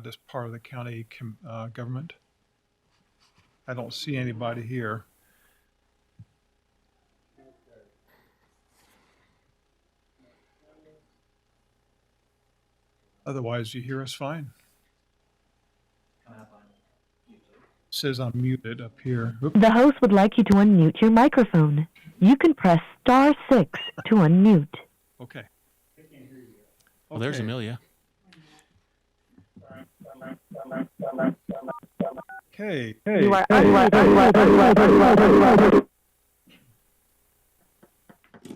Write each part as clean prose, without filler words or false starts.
this part of the county government? I don't see anybody here. Otherwise, you hear us fine. Says I'm muted up here. Oops. The host would like you to unmute your microphone. You can press *6 to unmute. Okay. Well, there's Okay. Amelia. Okay. You are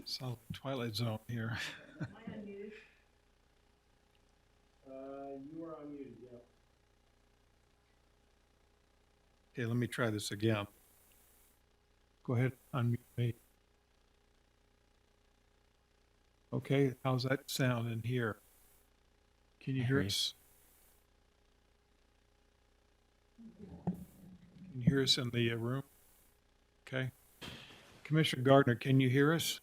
Solid Twilight Zone here. You are unmuted, yeah. Okay, let me try this again. Go ahead, unmute me. Okay, how's that sound in here? Can you I hear hear you. us? Can you hear us in the room? Okay. Commissioner Gardner, can you hear us?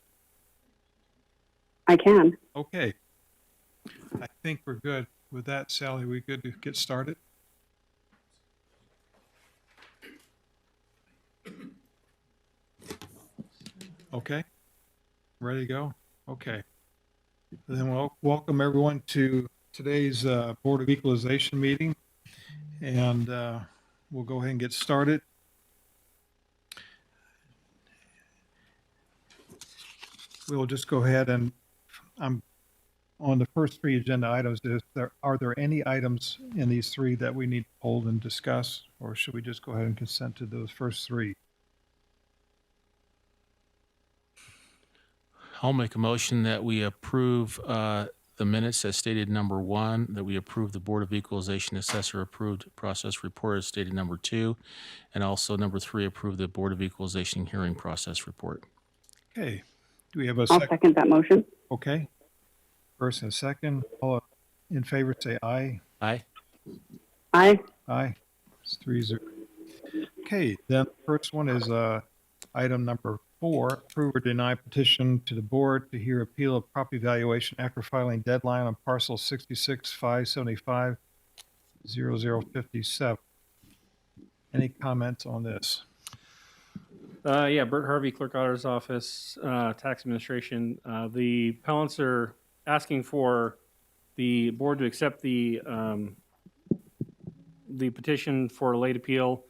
I can. Okay. I think we're good. With that, Sally, we good to get started? Okay. Ready to go? Okay. Then we'll welcome everyone to today's Board of Equalization meeting. And we'll go ahead and get started. We'll just go ahead and I'm on the first three agenda items. Are there any items in these three that we need to hold and discuss, or should we just go ahead and consent to those first three? I'll make a motion that we approve the minutes as stated number 1, that we approve the Board of Equalization Assessor approved process report as stated number 2, and also number 3, approve the Board of Equalization hearing process report. Okay. Do we have a I'll second? second that motion. Okay. First and second. All in favor say aye. Aye. Aye. Aye. It's 3-0. Okay, then the first one is item number 4, approve or deny petition to the board to hear appeal of property valuation after filing deadline on parcel 66-575-0057. Any comments on this? Yeah, Bert Harvey, Clerk Auditor's Office, Tax Administration. The appellants are asking for the board to accept the petition for a late appeal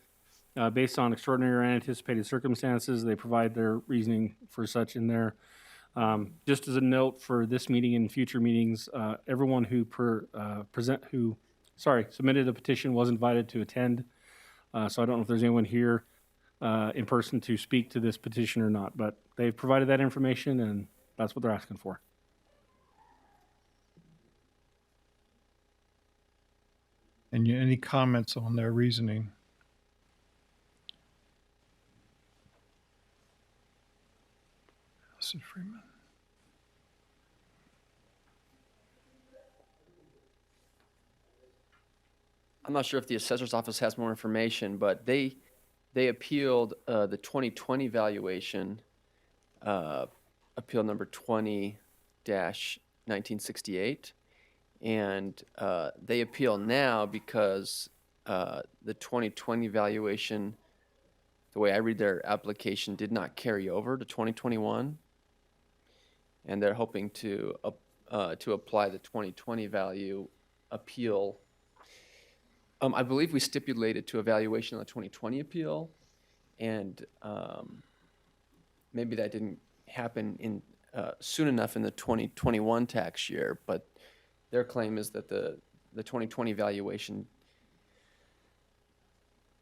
based on extraordinary or unanticipated circumstances. They provide their reasoning for such in there. Just as a note for this meeting and future meetings, everyone who submitted a petition was invited to attend. So I don't know if there's anyone here in person to speak to this petition or not, but they've provided that information and that's what they're asking for. And any comments on their reasoning? Mr. Freeman. I'm not sure if the assessor's office has more information, but they appealed the 2020 valuation, appeal number 20-1968, and they appeal now because the 2020 valuation, the way I read their application, did not carry over to 2021, and they're hoping to apply the 2020 value appeal. I believe we stipulated to evaluation on the 2020 appeal, and maybe that didn't happen in soon enough in the 2021 tax year, but their claim is that the 2020 valuation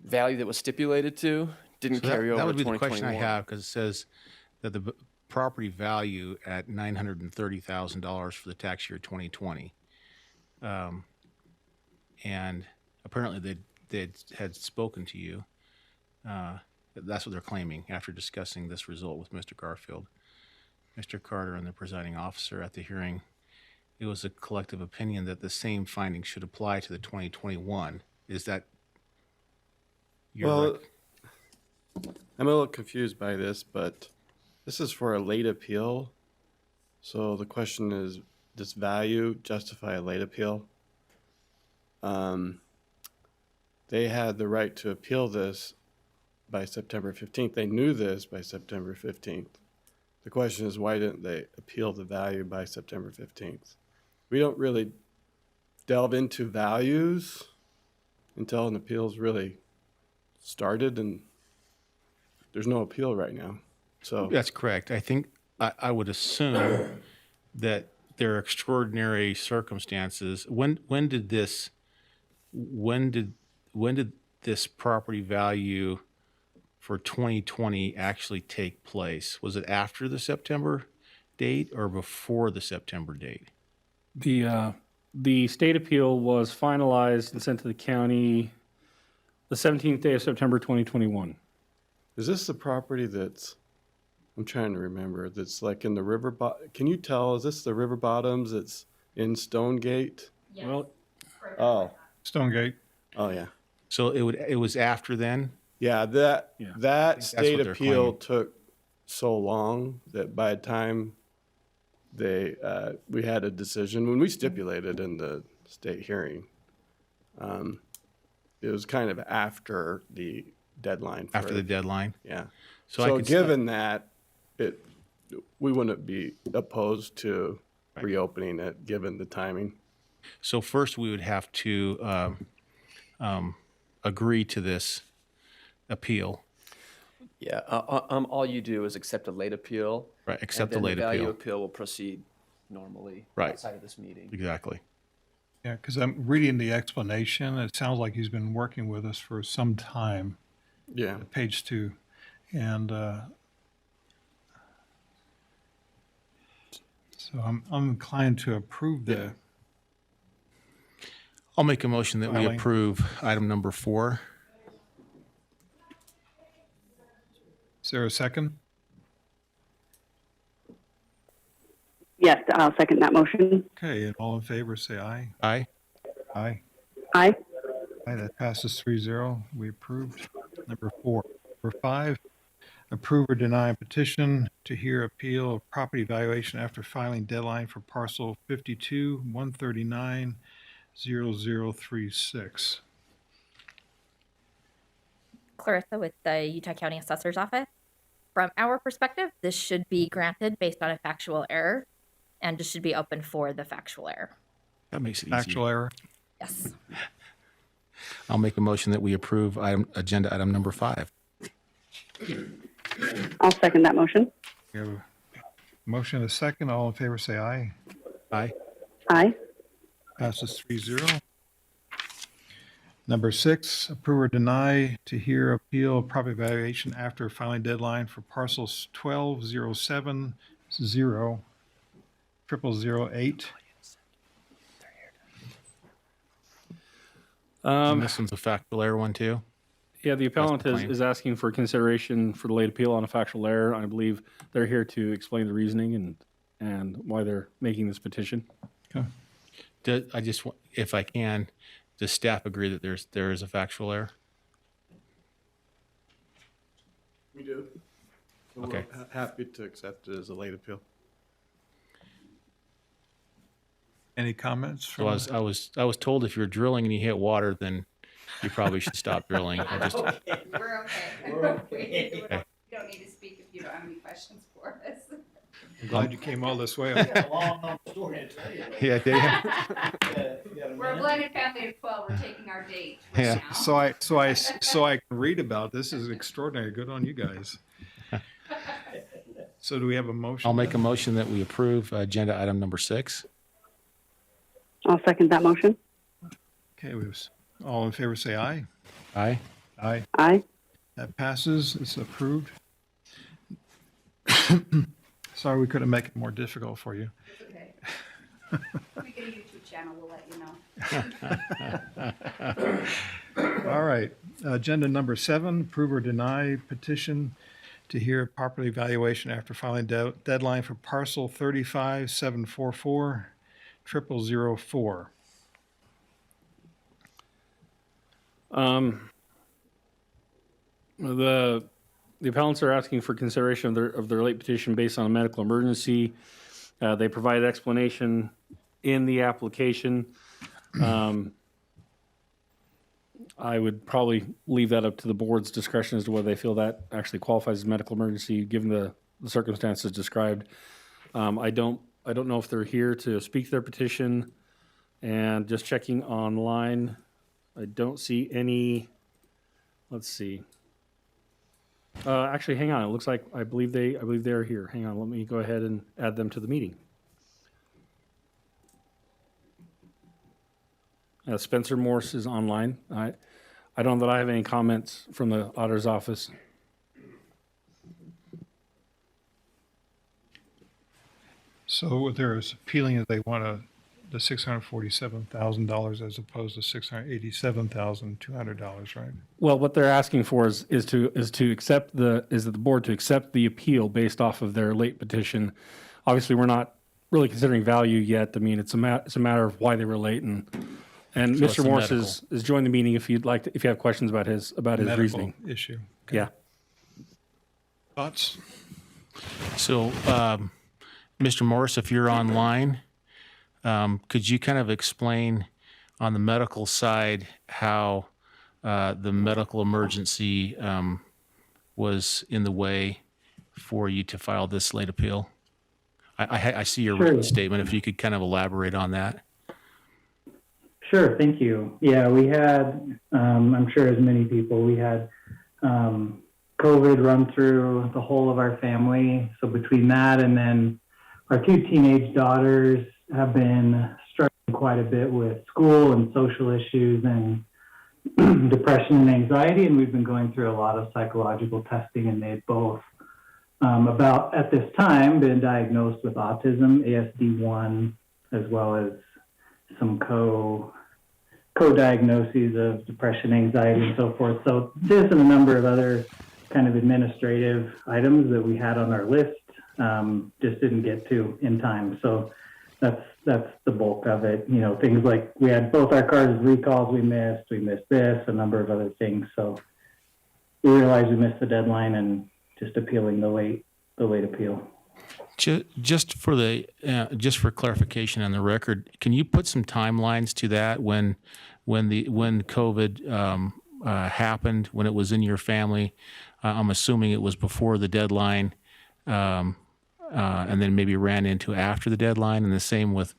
value that was stipulated to didn't carry over That to would be the 2021. question I have, because it says that the property value at $930,000 for the tax year 2020. And apparently they had spoken to you. That's what they're claiming after discussing this result with Mr. Garfield. Mr. Carter and the presiding officer at the hearing, it was a collective opinion that the same findings should apply to the 2021. Is that your I'm a little confused by this, but this is for a late appeal. So the question is, does value justify a late appeal? they had the right to appeal this by September 15th. They knew this by September 15th. The question is, why didn't they appeal the value by September 15th? We don't really delve into values until an appeal's really started, and there's no appeal right now. So That's correct. I think I would assume that there are extraordinary circumstances. When did this property value for 2020 actually take place? Was it after the September date or before the September date? The state appeal was finalized and sent to the county the 17th day of September 2021. is this the property that's, I'm trying to remember, that's like in the river, can you tell, is this the river bottoms? It's in Stonegate? Well, Oh, Stonegate. oh yeah. So it was after then? Yeah, that Yeah. that that's state what they're appeal claiming. took so long that by the time we had a decision, when we stipulated in the state hearing, it was kind of after the deadline. For After the deadline? yeah. So I So could- given that, we wouldn't be opposed to Right. reopening it, given the timing. So first, we would have to agree to this appeal, Yeah, all you do is accept a late appeal. right? Accept the and then late the value appeal. appeal will proceed normally Right. outside of this meeting. Exactly. Yeah, because I'm reading the explanation. It sounds like he's been working with us for some time. Yeah. Page 2. And so I'm inclined to approve the, Yeah. I'll make a motion that we Filing. approve item number 4. is there a second? Yes, I'll second that motion. Okay, and all in favor, say aye. Aye. Aye. Aye. Aye, that passes 3-0. We approved. Number 4. Number 5, approve or deny petition to hear appeal of property valuation after filing deadline for parcel 52-139-0036. Clarissa with the Utah County Assessor's Office. From our perspective, this should be granted based on a factual error and just should be open for the factual error. That makes it easy. Actual error. Yes. I'll make a motion that we approve agenda item number 5. I'll second that motion. We have a motion and a second. All in favor, say aye. Aye. Aye. Passes 3-0. Number 6, approve or deny to hear appeal of property valuation after filing deadline for parcels 12-070-0008. And this one's a factual error one too. Yeah, the appellant the claim. is asking for consideration for the late appeal on a factual error. I believe they're here to explain the reasoning and why they're making this petition. I just, if I can, does staff agree that there is a factual error? We do. So Okay. we're happy to accept it as a late appeal. Any comments? So I was told if you're drilling and you hit water, then you probably should stop drilling. I just, We're okay. We're okay. You don't need to speak if you don't have any questions for us. I'm glad you came all this way. yeah, Dave. We're a blended family of 12. We're taking our date Yeah. right now. So I can read about this. This is extraordinary. Good on you guys. So do we have a motion? I'll make a motion that we approve agenda item number 6. I'll second that motion. Okay, all in favor, say aye. Aye. Aye. Aye. That passes. It's approved. Sorry we couldn't make it more difficult for you. Okay. If we get a YouTube channel, we'll let you know. All right. Agenda number 7, approve or deny petition to hear property valuation after filing deadline for parcel 35-744-0004. The appellants are asking for consideration of their late petition based on a medical emergency. They provide explanation in the application. I would probably leave that up to the board's discretion as to whether they feel that actually qualifies as medical emergency, given the circumstances described. I don't know if they're here to speak to their petition, and just checking online, I don't see any. Let's see. Actually, hang on. It looks like I believe they're here. Hang on. Let me go ahead and add them to the meeting. Spencer Morse is online. I don't know that I have any comments from the auditor's office. So there's appealing that they want the $647,000 as opposed to $687,200, right? Well, what they're asking for is that the board to accept the appeal based off of their late petition. Obviously, we're not really considering value yet. I mean, it's a matter of why they were late, and So it's Mr. a Morse medical. is joined the meeting if you have questions about his Medical reasoning. issue. Okay. Yeah. Thoughts? So, Mr. Morris, if you're online, could you kind of explain on the medical side how the medical emergency was in the way for you to file this late appeal? I see your written statement. If you could kind of elaborate on that. Sure, thank you. Yeah, we had, I'm sure as many people, we had COVID run through the whole of our family. So between that and then our 2 teenage daughters have been struggling quite a bit with school and social issues and depression and anxiety. And we've been going through a lot of psychological testing, and they've both about at this time been diagnosed with autism, ASD1, as well as some co-diagnoses of depression, anxiety, and so forth. So this and a number of other kind of administrative items that we had on our list just didn't get to in time. So that's the bulk of it. You know, things like we had both our cars recalls we missed this, a number of other things. So we realized we missed the deadline and just appealing the late appeal. Just for clarification on the record, can you put some timelines to that when COVID happened, when it was in your family? I'm assuming it was before the deadline, and then maybe ran into after the deadline, and the same with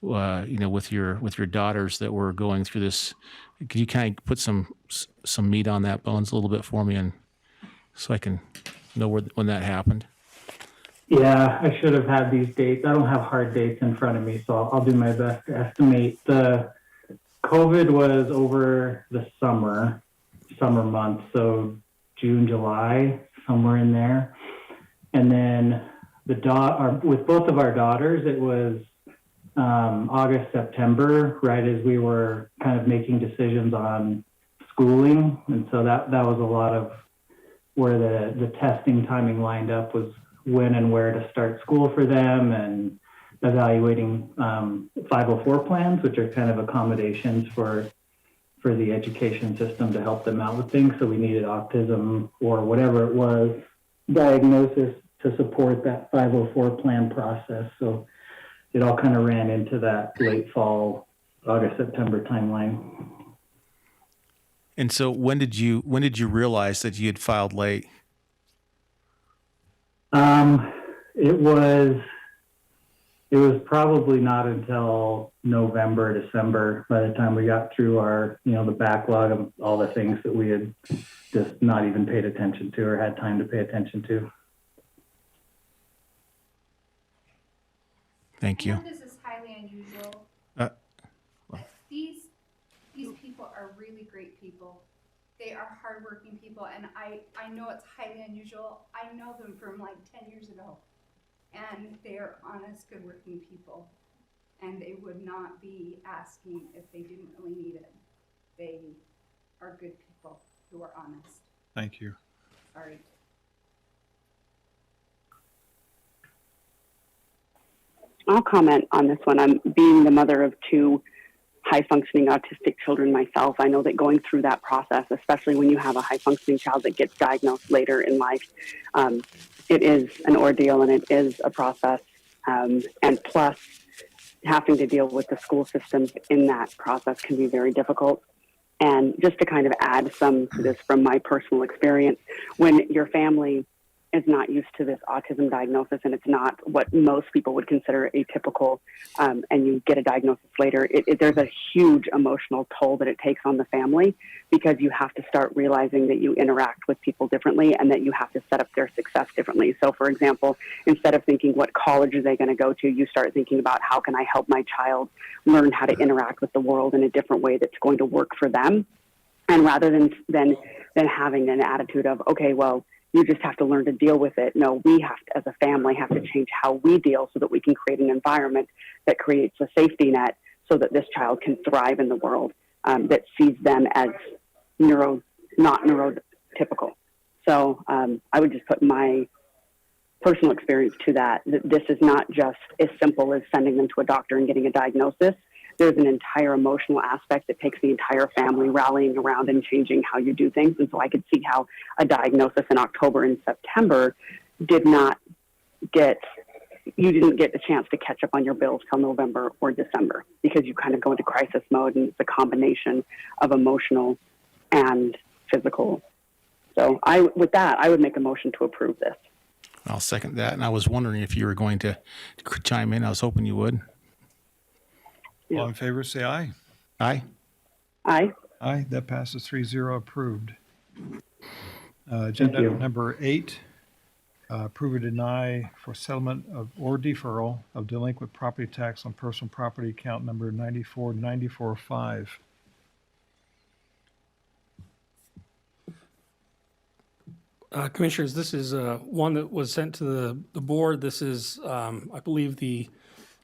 with your daughters that were going through this. Could you kind of put some meat on that bones a little bit for me, and so I can know when that happened? Yeah, I should have had these dates. I don't have hard dates in front of me, so I'll do my best to estimate. The COVID was over the summer months, so June, July, somewhere in there. And then with both of our daughters, it was August, September, right as we were kind of making decisions on schooling. And so that was a lot of where the testing timing lined up, was when and where to start school for them, and evaluating 504 plans, which are kind of accommodations for the education system to help them out with things. So we needed autism or whatever it was, diagnosis to support that 504 plan process. So it all kind of ran into that late fall, August, September timeline. And so when did you realize that you had filed late? It was probably not until November, December, by the time we got through our, the backlog of all the things that we had just not even paid attention to or had time to pay attention to. Thank you. I know this is highly unusual. These people are really great people. They are hardworking people, and I know it's highly unusual. I know them from like 10 years ago, and they are honest, good-working people, and they would not be asking if they didn't really need it. They are good people who are honest. Thank you. Sorry. I'll comment on this one. I'm being the mother of 2 high-functioning autistic children myself. I know that going through that process, especially when you have a high-functioning child that gets diagnosed later in life, it is an ordeal and it is a process. And plus, having to deal with the school systems in that process can be very difficult. And just to kind of add some to this from my personal experience, when your family is not used to this autism diagnosis and it's not what most people would consider atypical, and you get a diagnosis later, there's a huge emotional toll that it takes on the family, because you have to start realizing that you interact with people differently and that you have to set up their success differently. So, for example, instead of thinking what college are they going to go to, you start thinking about how can I help my child learn how to interact with the world in a different way that's going to work for them. And rather than having an attitude of, okay, well, you just have to learn to deal with it. No, we have to, as a family, have to change how we deal so that we can create an environment that creates a safety net so that this child can thrive in the world, that sees them as not neurotypical. So I would just put my personal experience to that this is not just as simple as sending them to a doctor and getting a diagnosis. There's an entire emotional aspect that takes the entire family rallying around and changing how you do things. And so I could see how a diagnosis in October and September you didn't get a chance to catch up on your bills till November or December, because you kind of go into crisis mode, and it's a combination of emotional and physical. So with that, I would make a motion to approve this. I'll second that. And I was wondering if you were going to chime in. I was hoping you would. Yeah. All in favor, say aye. Aye. Aye. Aye, that passes 3-0, approved. Agenda you. item number 8, approve or deny for settlement of or deferral of delinquent property tax on personal property account number 94945. Commissioners, this is one that was sent to the board. This is, I believe the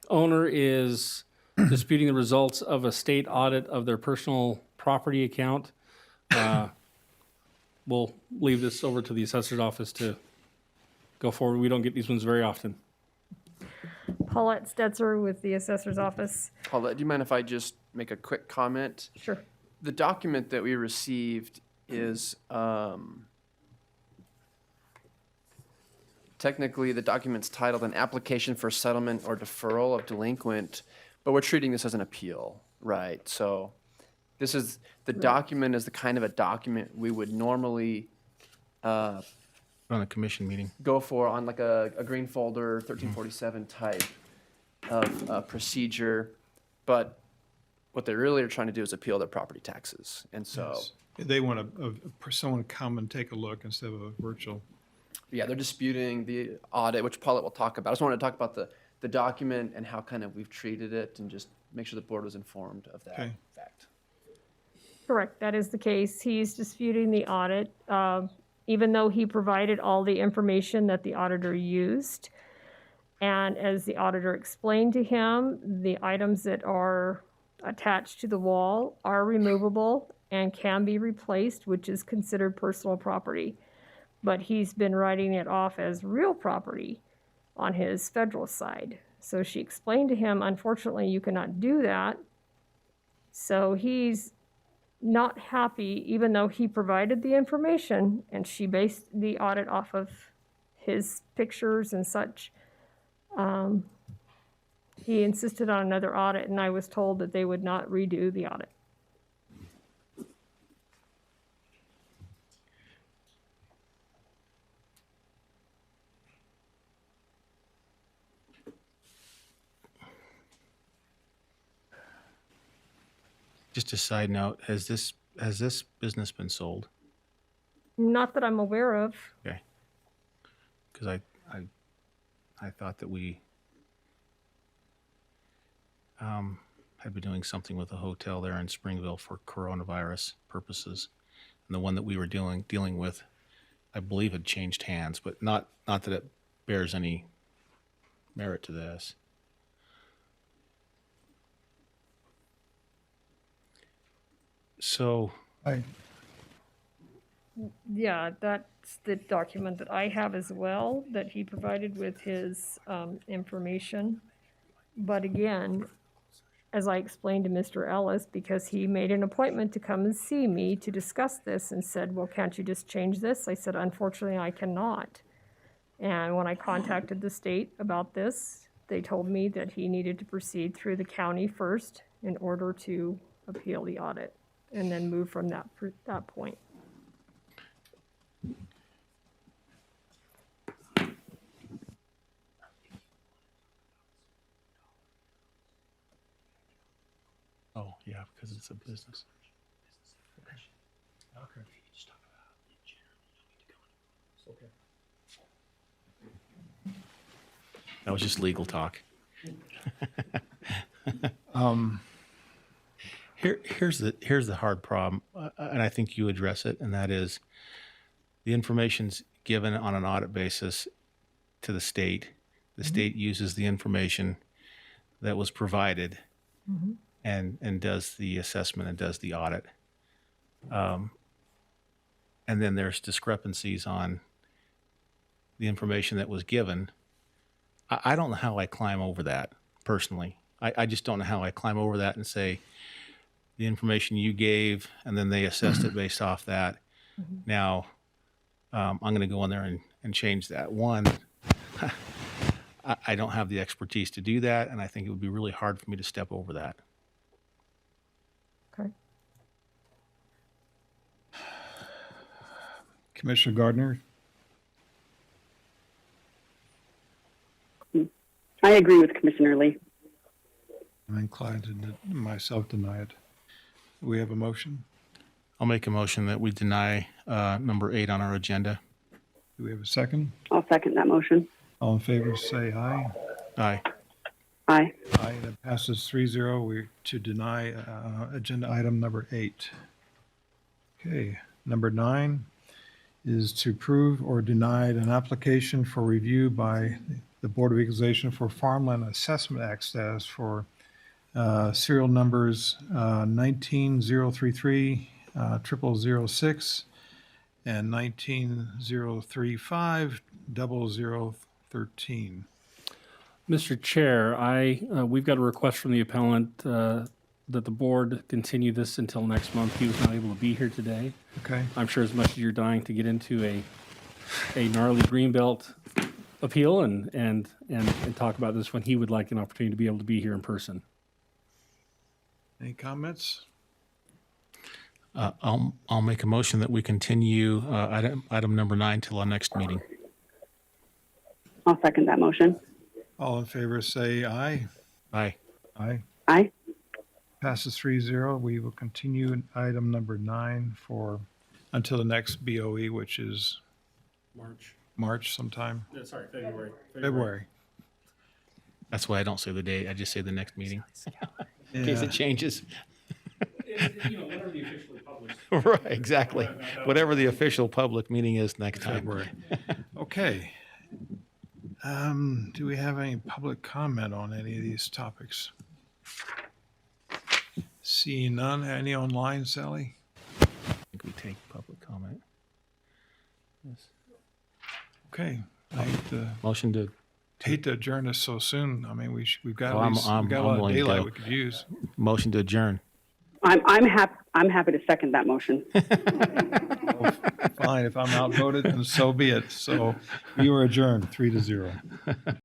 owner is disputing the results of a state audit of their personal property account. We'll leave this over to the assessor's office to go forward. We don't get these ones very often. Paulette Stetzer with the assessor's office. Paulette, do you mind if I just make a quick comment? Sure. The document that we received is technically the document's titled an application for settlement or deferral of delinquent, but we're treating this as an appeal, right? So this is, the document is the kind of a document we would normally On a commission meeting. go for on like a green folder 1347 type of procedure, but what they really are trying to do is appeal their property taxes. And so, Yes. They want someone to come and take a look instead of a virtual. yeah, they're disputing the audit, which Paulette will talk about. I just wanted to talk about the document and how kind of we've treated it and just make sure the board was informed of that Okay. fact. Correct, that is the case. He's disputing the audit, even though he provided all the information that the auditor used. And as the auditor explained to him, the items that are attached to the wall are removable and can be replaced, which is considered personal property. But he's been writing it off as real property on his federal side. So she explained to him, unfortunately, you cannot do that. So he's not happy, even though he provided the information and she based the audit off of his pictures and such. He insisted on another audit, and I was told that they would not redo the audit. Just a side note, has this business been sold? Not that I'm aware of. Okay. Because I thought that we had been doing something with a hotel there in Springville for coronavirus purposes. And the one that we were dealing with, I believe, had changed hands, but not that it bears any merit to this. So, Yeah, that's the document that I have as well, that he provided with his information. But again, as I explained to Mr. Ellis, because he made an appointment to come and see me to discuss this and said, well, can't you just change this? I said, unfortunately, I cannot. And when I contacted the state about this, they told me that he needed to proceed through the county first in order to appeal the audit. and then move from that point. Oh, yeah, because it's a business. Okay. That was just legal talk. Here's the hard problem, and I think you address it, and that is the information's given on an audit basis to the state. The state uses the information that was provided and does the assessment and does the audit. And then there's discrepancies on the information that was given. I don't know how I climb over that personally. I just don't know how I climb over that and say the information you gave, and then they assessed it based off that. Now, I'm going to go in there and change that. One, I don't have the expertise to do that, and I think it would be really hard for me to step over that. Okay. Commissioner Gardner? I agree with Commissioner Lee. I'm inclined to myself deny it. We have a motion. I'll make a motion that we deny number 8 on our agenda. Do we have a second? I'll second that motion. All in favor, say aye. Aye. Aye. Aye, that passes 3-0. We're to deny agenda item number 8. Okay, number 9 is to approve or deny an application for review by the Board of Equalization for Farmland Assessment Act status for serial numbers 19033, 0006, and 19035, 0013. Mr. Chair, we've got a request from the appellant that the board continue this until next month. He was not able to be here today. Okay, I'm sure as much as you're dying to get into a gnarly greenbelt appeal and talk about this one, he would like an opportunity to be able to be here in person. any comments? I'll make a motion that we continue item number 9 till our next meeting. I'll second that motion. All in favor, say aye. Aye. Aye. Aye. Passes 3-0. We will continue item number 9 until the next BOE, which is March sometime. Sorry, February. February. That's why I don't say the date. I just say the next meeting in case Yeah. it changes. Whatever the officially published. Right, exactly. Whatever the official public meeting is next time. February. Okay. Do we have any public comment on any of these topics? Seeing none. Any online, Sally? I think we take public comment. Yes. Okay. Motion to Hate to adjourn this so soon. I mean, we've got Oh, at least, I'm we've got a lot of willing to daylight go. we could use. motion to adjourn. I'm happy to second that motion. Fine. If I'm outvoted, then so be it. So you are adjourned 3-0.